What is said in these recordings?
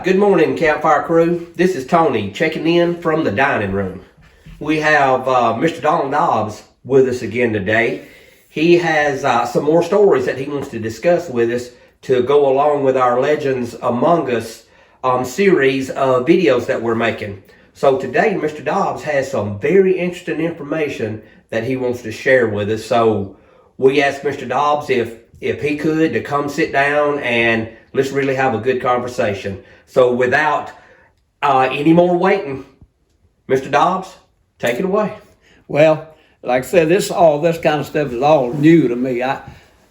Good morning, Campfire crew. This is Tony checking in from the dining room. We have Mr. Scott Dobb with us again today. He has some more stories that he wants to discuss with us to go along with our Legends Among Us series of videos that we're making. So today, Mr. Dobb has some very interesting information that he wants to share with us. So we asked Mr. Dobb if he could to come sit down and let's really have a good conversation. So without any more waiting, Mr. Dobb, take it away. Well, like I said, this kind of stuff is all new to me. I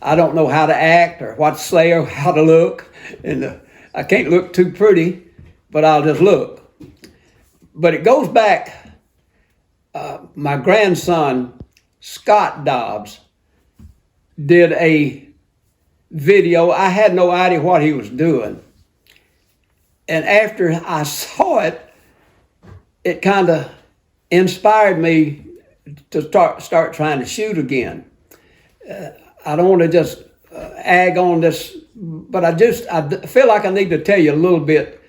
don't know how to act or what to say or how to look, and I can't look too pretty, but I'll just look. But it goes back. My grandson Scott Dobb did a video. I had no idea what he was doing. And after I saw it, it kind of inspired me to start trying to shoot again. I don't want to just ag on this, but I feel like I need to tell you a little bit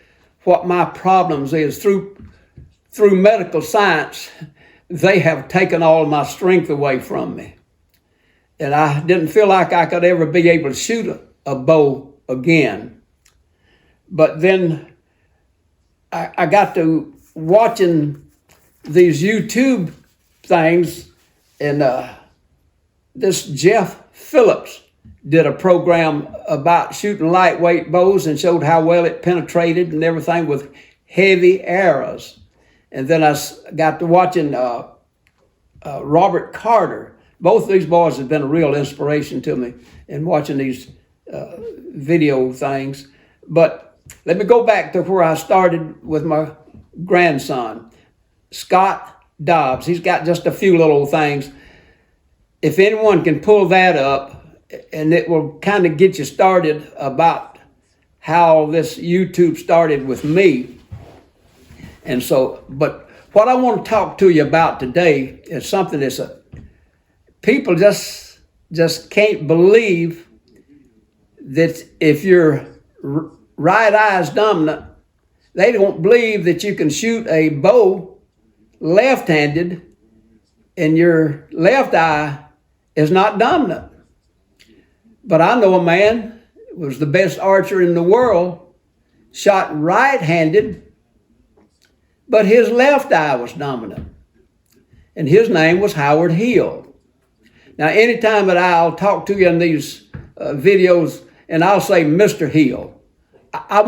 what my problems is. Through medical science, they have taken all of my strength away from me. And I didn't feel like I could ever be able to shoot a bow again. But then I got to watching these YouTube things, and this Jeff Phillips did a program about shooting lightweight bows and showed how well it penetrated and everything with heavy arrows. And then I got to watching Robert Carter. Both of these boys have been a real inspiration to me in watching these video things. But let me go back to where I started with my grandson, Scott Dobb. He's got just a few little things. If anyone can pull that up, and it will kind of get you started about how this YouTube started with me. And so, but what I want to talk to you about today is something that's people just can't believe that if your right eye is dominant, they don't believe that you can shoot a bow left-handed and your left eye is not dominant. But I know a man who was the best archer in the world, shot right-handed, but his left eye was dominant. And his name was Howard Hill. Now, anytime that I'll talk to you in these videos and I'll say Mr. Hill, I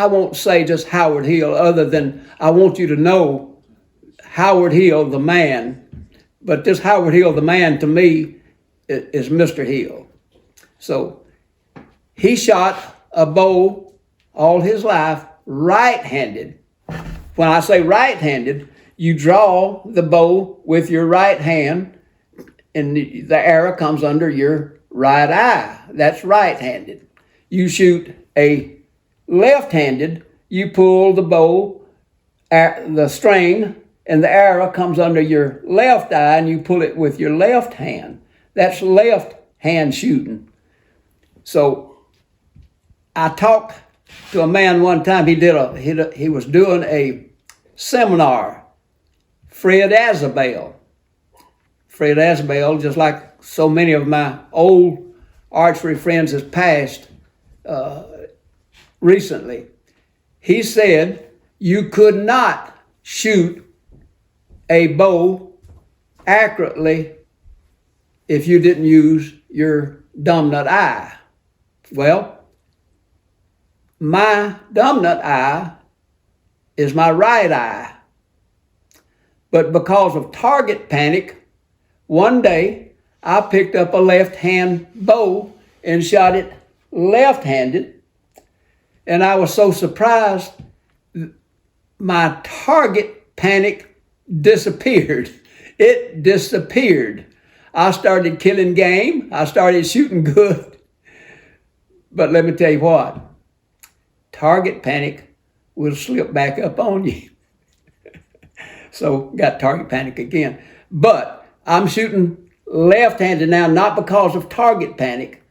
won't say just Howard Hill, other than I want you to know Howard Hill, the man. But this Howard Hill, the man, to me, is Mr. Hill. So he shot a bow all his life right-handed. When I say right-handed, you draw the bow with your right hand and the arrow comes under your right eye. That's right-handed. You shoot a left-handed, you pull the bow, the string, and the arrow comes under your left eye, and you pull it with your left hand. That's left hand shooting. So I talked to a man one time. He was doing a seminar. Fred Azabel, just like so many of my old archery friends has passed recently. He said you could not shoot a bow accurately if you didn't use your dominant eye. Well, my dominant eye is my right eye. But because of target panic, one day I picked up a left-hand bow and shot it left-handed. And I was so surprised, my target panic disappeared. It disappeared. I started killing game. I started shooting good. But let me tell you what, target panic will slip back up on you. So got target panic again. But I'm shooting left-handed now, not because of target panic,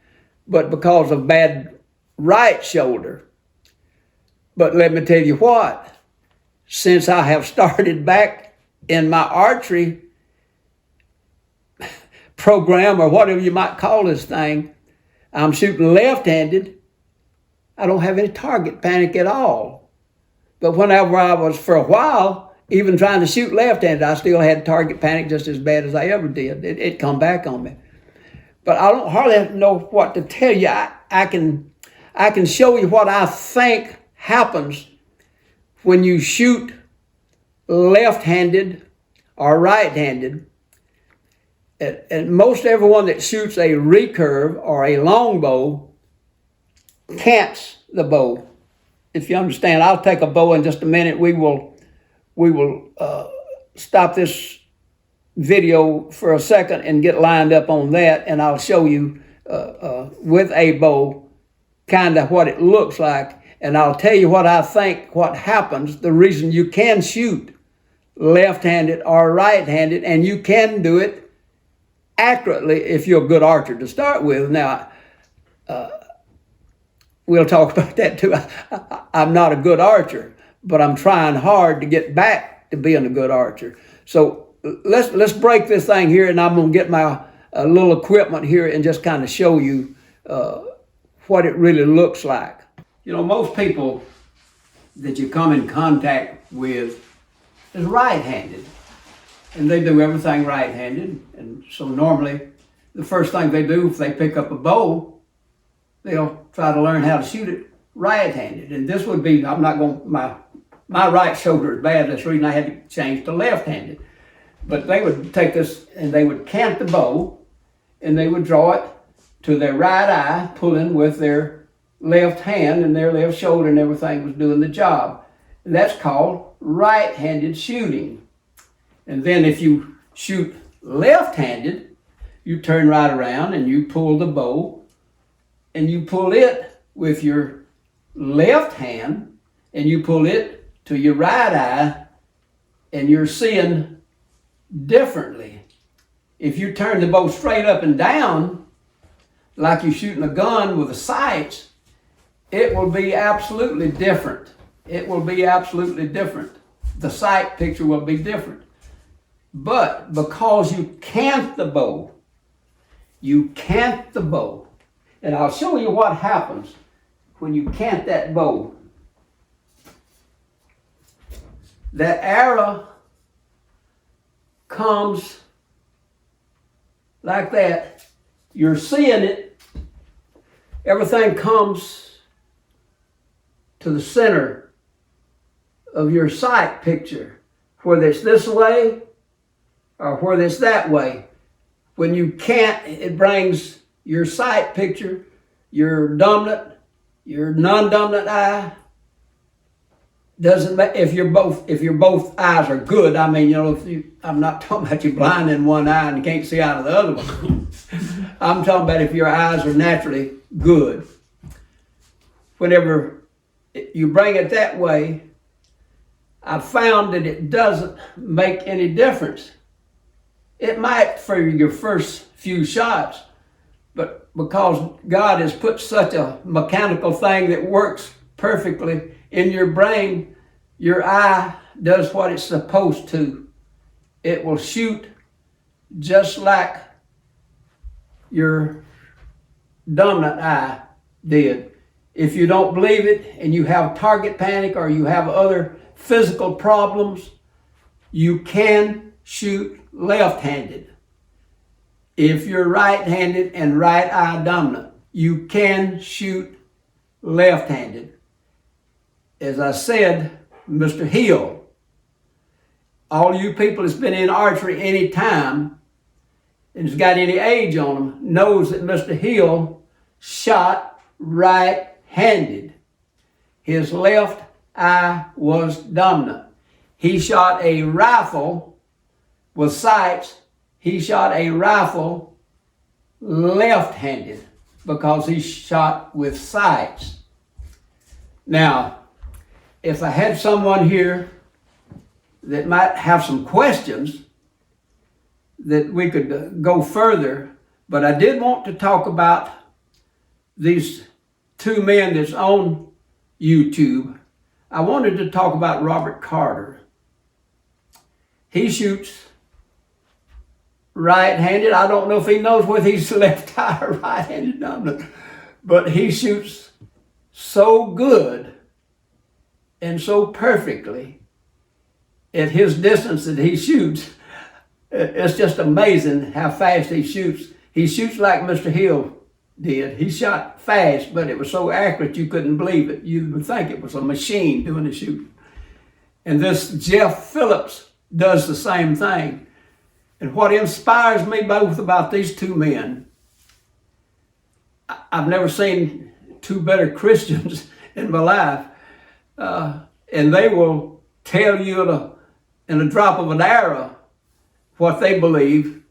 but because of bad right shoulder. But let me tell you what, since I have started back in my archery program, or whatever you might call this thing, I'm shooting left-handed. I don't have any target panic at all. But whenever I was, for a while, even trying to shoot left-handed, I still had target panic just as bad as I ever did. It come back on me. But I don't hardly know what to tell you. I can show you what I think happens when you shoot left-handed or right-handed. And most everyone that shoots a recurve or a longbow cants the bow. If you understand, I'll take a bow in just a minute. We will stop this video for a second and get lined up on that, and I'll show you with a bow kind of what it looks like, and I'll tell you what I think, what happens, the reason you can shoot left-handed or right-handed, and you can do it accurately if you're a good archer to start with. Now, we'll talk about that too. I'm not a good archer, but I'm trying hard to get back to being a good archer. So let's break this thing here, and I'm gonna get my little equipment here and just kind of show you what it really looks like. You know, most people that you come in contact with is right-handed, and they do everything right-handed. And so normally the first thing they do if they pick up a bow, they'll try to learn how to shoot it right-handed. And this would be, I'm not going, my right shoulder is bad. That's the reason I had to change to left-handed. But they would take this and they would cant the bow, and they would draw it to their right eye, pulling with their left hand, and their left shoulder and everything was doing the job. And that's called right-handed shooting. And then if you shoot left-handed, you turn right around and you pull the bow, and you pull it with your left hand, and you pull it to your right eye, and you're seeing differently. If you turn the bow straight up and down, like you're shooting a gun with the sights, it will be absolutely different. It will be absolutely different. The sight picture will be different. But because you cant the bow, and I'll show you what happens when you cant that bow. That arrow comes like that. You're seeing it. Everything comes to the center of your sight picture, whether it's this way or whether it's that way. When you cant, it brings your sight picture, your dominant, your non-dominant eye. Doesn't matter if your both eyes are good. I mean, you know, I'm not talking about you blind in one eye and you can't see out of the other one. I'm talking about if your eyes are naturally good. Whenever you bring it that way, I've found that it doesn't make any difference. It might for your first few shots, but because God has put such a mechanical thing that works perfectly in your brain, your eye does what it's supposed to. It will shoot just like your dominant eye did. If you don't believe it and you have target panic or you have other physical problems, you can shoot left-handed. If you're right-handed and right eye dominant, you can shoot left-handed. As I said, Mr. Hill, all you people that's been in archery any time and has got any age on them knows that Mr. Hill shot right-handed. His left eye was dominant. He shot a rifle with sights. He shot a rifle left-handed because he shot with sights. Now, if I had someone here that might have some questions, that we could go further, but I did want to talk about these two men that's on YouTube. I wanted to talk about Robert Carter. He shoots right-handed. I don't know if he knows whether he's left eye or right-handed dominant, but he shoots so good and so perfectly at his distance that he shoots. It's just amazing how fast he shoots. He shoots like Mr. Hill did. He shot fast, but it was so accurate you couldn't believe it. You would think it was a machine doing the shooting. And this Jeff Phillips does the same thing. And what inspires me both about these two men, I've never seen two better Christians in my life. And they will tell you in a drop of an arrow what they believe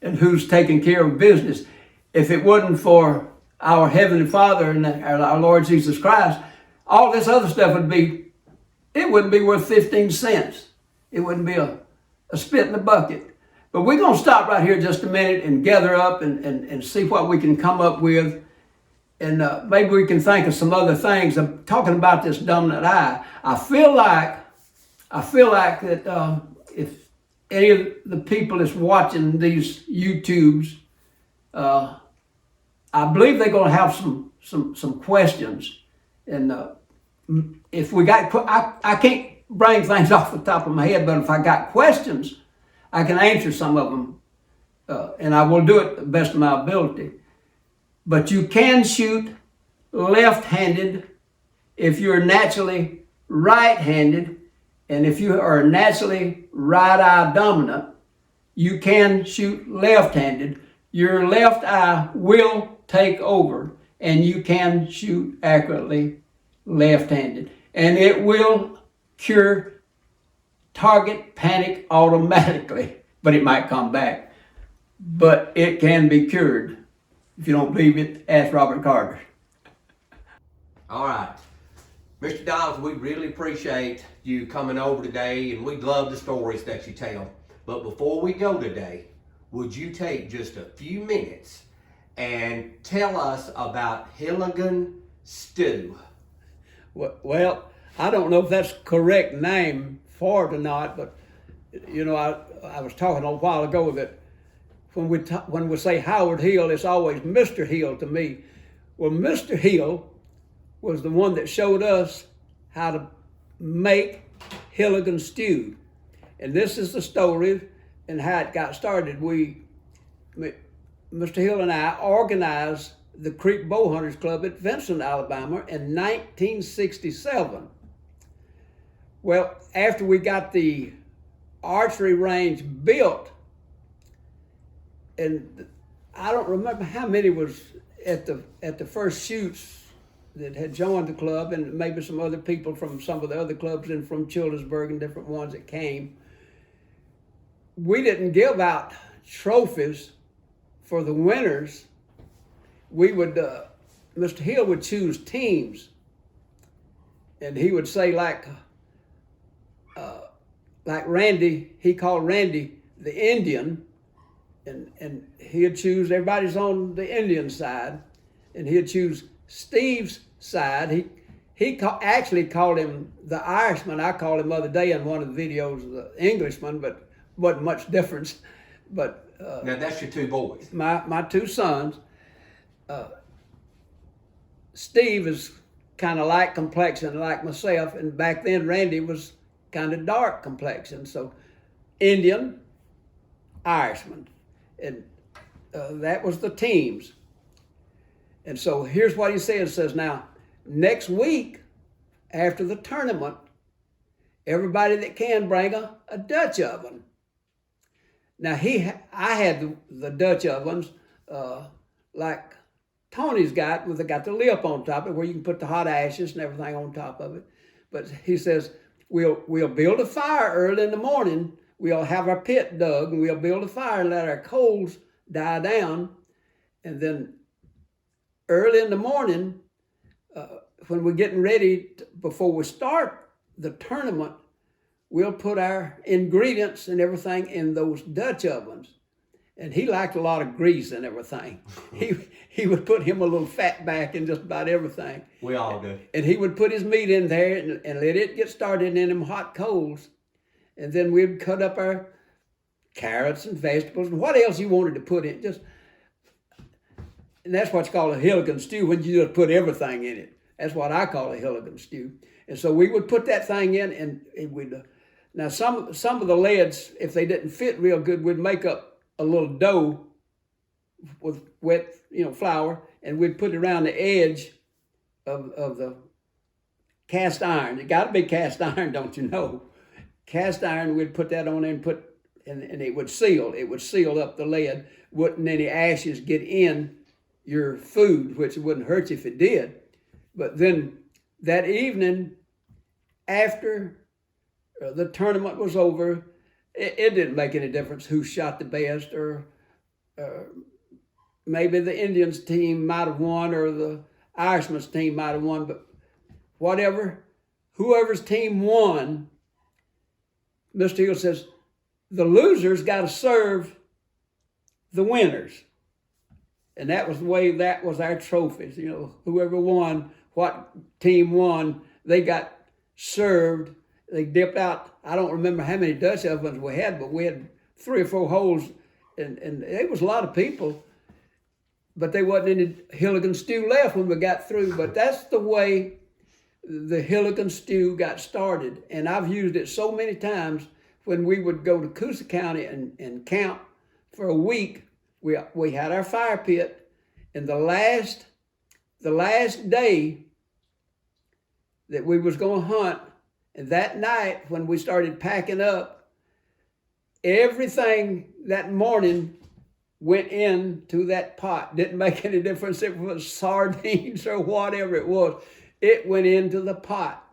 and who's taking care of business. If it wasn't for our Heavenly Father and our Lord Jesus Christ, all this other stuff wouldn't be worth 15 cents. It wouldn't be a spit in the bucket. But we're going to stop right here just a minute and gather up and see what we can come up with. And maybe we can think of some other things. I'm talking about this dominant eye. I feel like that if any of the people that's watching these YouTubes, I believe they're going to have some questions. And if we got, I can't bring things off the top of my head, but if I got questions, I can answer some of them, and I will do it the best of my ability. But you can shoot left-handed if you're naturally right-handed, and if you are naturally right-eye dominant, you can shoot left-handed. Your left eye will take over, and you can shoot accurately left-handed. And it will cure target panic automatically, but it might come back. But it can be cured. If you don't believe it, ask Robert Carter. All right. Mr. Dobbs, we really appreciate you coming over today, and we love the stories that you tell. But before we go today, would you take just a few minutes and tell us about Hilligan stew? Well, I don't know if that's the correct name for it or not, but you know, I was talking a while ago that when we say Howard Hill, it's always Mr. Hill to me. Well, Mr. Hill was the one that showed us how to make Hilligan stew. And this is the story and how it got started. Mr. Hill and I organized the Creek Bowhunters Club at Vincent, Alabama in 1967. Well, after we got the archery range built, and I don't remember how many was at the first shoots that had joined the club, and maybe some other people from some of the other clubs and from Childersburg and different ones that came. We didn't give out trophies for the winners. We would, Mr. Hill would choose teams, and he would say like Randy, he called Randy the Indian, and he'd choose, everybody's on the Indian side, and he'd choose Steve's side. He actually called him the Irishman. I called him the other day in one of the videos the Englishman, but wasn't much difference. But now that's your two boys. My two sons. Steve is kind of light complexion like myself, and back then Randy was kind of dark complexion. So Indian, Irishman, and that was the teams. And so here's what he says. It says, now, next week after the tournament, everybody that can bring a Dutch oven. Now I had the Dutch ovens like Tony's got, where they got the lip on top of it, where you can put the hot ashes and everything on top of it. But he says, we'll build a fire early in the morning. We'll have our pit dug, and we'll build a fire and let our coals die down. And then early in the morning, when we're getting ready, before we start the tournament, we'll put our ingredients and everything in those Dutch ovens. and he liked a lot of grease and everything. He would put him a little fat back in just about everything. We all do. And he would put his meat in there and let it get started in them hot coals. And then we'd cut up our carrots and vegetables and what else you wanted to put in. And that's what's called a Hilligan stew, when you just put everything in it. That's what I call a Hilligan stew. And so we would put that thing in, and we'd. Now some of the leads, if they didn't fit real good, we'd make up a little dough with wet, flour, and we'd put it around the edge of the cast iron. It got to be cast iron, don't you know? Cast iron. We'd put that on there and it would seal. It would seal up the lead. Wouldn't any ashes get in your food, which wouldn't hurt you if it did. But then that evening, after the tournament was over, it didn't make any difference who shot the best, or maybe the Indians team might have won or the Irishman's team might have won, but whoever's team won, Mr. Hill says, the losers got to serve the winners. And that was the way, that was our trophies. Whoever won, what team won, they got served. They dipped out. I don't remember how many Dutch ovens we had, but we had 3 or 4 holes, and there was a lot of people, but there wasn't any Hilligan stew left when we got through. But that's the way the Hilligan stew got started. And I've used it so many times when we would go to Coosa County and camp for a week. We had our fire pit, and the last day that we was going to hunt, and that night when we started packing up, everything that morning went into that pot. Didn't make any difference if it was sardines or whatever it was. It went into the pot,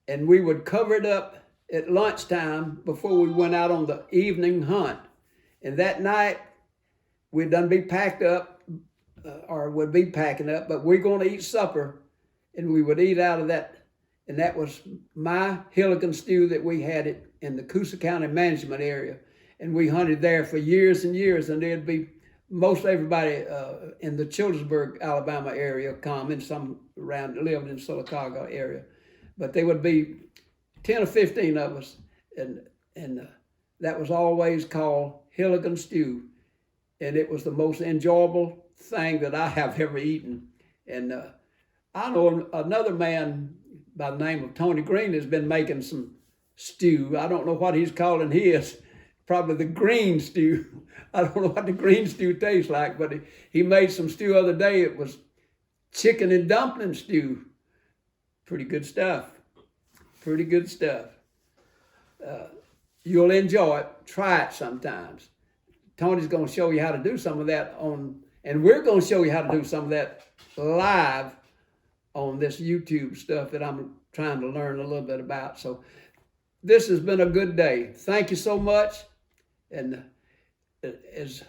and we would cover it up at lunchtime before we went out on the evening hunt. And that night, we'd done be packed up, or would be packing up, but we're going to eat supper, and we would eat out of that. And that was my Hilligan stew that we had it in the Coosa County management area. And we hunted there for years and years, and there'd be most everybody in the Childersburg, Alabama area come, and some around lived in Sylacauga area. But there would be 10 or 15 of us, and that was always called Hilligan stew. And it was the most enjoyable thing that I have ever eaten. And I know another man by the name of Tony Green has been making some stew. I don't know what he's calling his, probably the green stew. I don't know what the green stew tastes like, but he made some stew the other day. It was chicken and dumpling stew. Pretty good stuff. Pretty good stuff. You'll enjoy it. Try it sometimes. Tony's going to show you how to do some of that and we're going to show you how to do some of that live on this YouTube stuff that I'm trying to learn a little bit about. So this has been a good day. Thank you so much. And as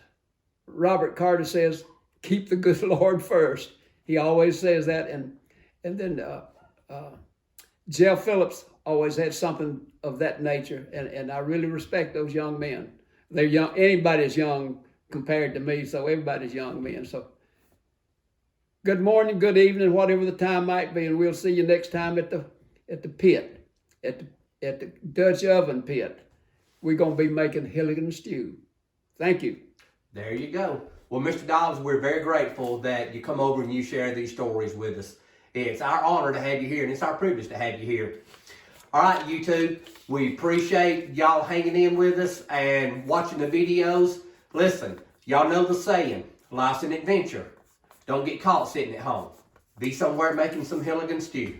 Robert Carter says, keep the good Lord first. He always says that. And then Jeff Phillips always had something of that nature. And I really respect those young men. They're young. Anybody's young compared to me, so everybody's young men. So good morning, good evening, whatever the time might be, and we'll see you next time at the pit, at the Dutch oven pit. We're going to be making Hilligan stew. Thank you. There you go. Well, Mr. Dobbs, we're very grateful that you come over and you share these stories with us. It's our honor to have you here, and it's our privilege to have you here. All right, YouTube, we appreciate y'all hanging in with us and watching the videos. Listen, y'all know the saying, life's an adventure. Don't get caught sitting at home. Be somewhere making some Hilligan stew.